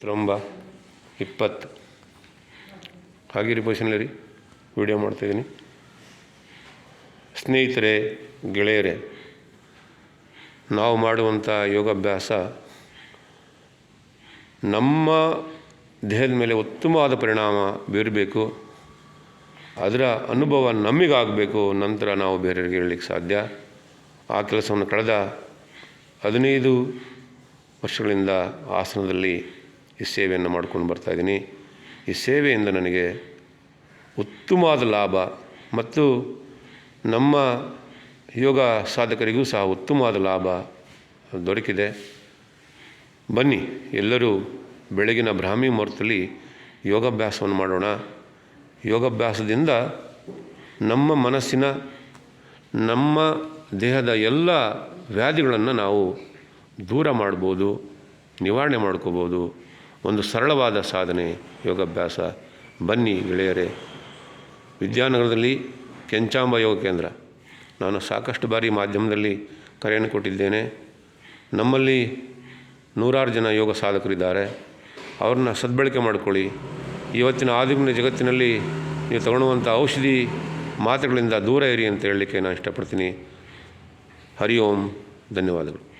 20 ಹಾಗಿರಿ ಪೊಸಿಷನಲ್ಲಿ ರೀ. ವಿಡಿಯೋ ಮಾಡ್ತಾಯಿದ್ದೀನಿ. ಸ್ನೇಹಿತರೆ, ಗೆಳೆಯರೇ, ನಾವು ಮಾಡುವಂಥ ಯೋಗಾಭ್ಯಾಸ ನಮ್ಮ ದೇಹದ ಮೇಲೆ ಉತ್ತಮವಾದ ಪರಿಣಾಮ ಬೀರಬೇಕು. ಅದರ ಅನುಭವ ನಮಗಾಗಬೇಕು. ನಂತರ ನಾವು ಬೇರೆಯವರಿಗೆ ಹೇಳಲಿಕ್ಕೆ ಸಾಧ್ಯ. ಆ ಕೆಲಸವನ್ನು ಕಳೆದ 15 ವರ್ಷಗಳಿಂದ ಆಸನದಲ್ಲಿ ಈ ಸೇವೆಯನ್ನು ಮಾಡ್ಕೊಂಡು ಬರ್ತಾಯಿದ್ದೀನಿ. ಈ ಸೇವೆಯಿಂದ ನನಗೆ ಉತ್ತಮವಾದ ಲಾಭ ಮತ್ತು ನಮ್ಮ ಯೋಗ ಸಾಧಕರಿಗೂ ಸಹ ಉತ್ತಮವಾದ ಲಾಭ ದೊರಕಿದೆ. ಬನ್ನಿ, ಎಲ್ಲರೂ ಬೆಳಗಿನ ಬ್ರಾಹ್ಮಿ ಮುಹೂರ್ತದಲ್ಲಿ ಯೋಗಾಭ್ಯಾಸವನ್ನು ಮಾಡೋಣ. ಯೋಗಾಭ್ಯಾಸದಿಂದ ನಮ್ಮ ಮನಸ್ಸಿನ, ನಮ್ಮ ದೇಹದ ಎಲ್ಲ ವ್ಯಾಧಿಗಳನ್ನು ನಾವು ದೂರ ಮಾಡ್ಬೋದು, ನಿವಾರಣೆ ಮಾಡ್ಕೋಬೋದು. ಒಂದು ಸರಳವಾದ ಸಾಧನೆ ಯೋಗಾಭ್ಯಾಸ. ಬನ್ನಿ ಗೆಳೆಯರೇ. ವಿದ್ಯಾನಗರದಲ್ಲಿ ಕೆಂಚಾಂಬ ಯೋಗ ಕೇಂದ್ರ. ನಾನು ಸಾಕಷ್ಟು ಬಾರಿ ಮಾಧ್ಯಮದಲ್ಲಿ ಕರೆಯನ್ನು ಕೊಟ್ಟಿದ್ದೇನೆ. ನಮ್ಮಲ್ಲಿ 100 ಜನ ಯೋಗ ಸಾಧಕರಿದ್ದಾರೆ. ಅವ್ರನ್ನ ಸದ್ಬಳಕೆ ಮಾಡಿಕೊಳ್ಳಿ. ಇವತ್ತಿನ ಆಧುನಿಕ ಜಗತ್ತಿನಲ್ಲಿ ನೀವು ತಗೊಳ್ಳುವಂಥ ಔಷಧಿ ಮಾತ್ರೆಗಳಿಂದ ದೂರ ಇರಿ ಅಂತ ಹೇಳಲಿಕ್ಕೆ ನಾನು ಇಷ್ಟಪಡ್ತೀನಿ. ಹರಿ ಓಂ. ಧನ್ಯವಾದಗಳು.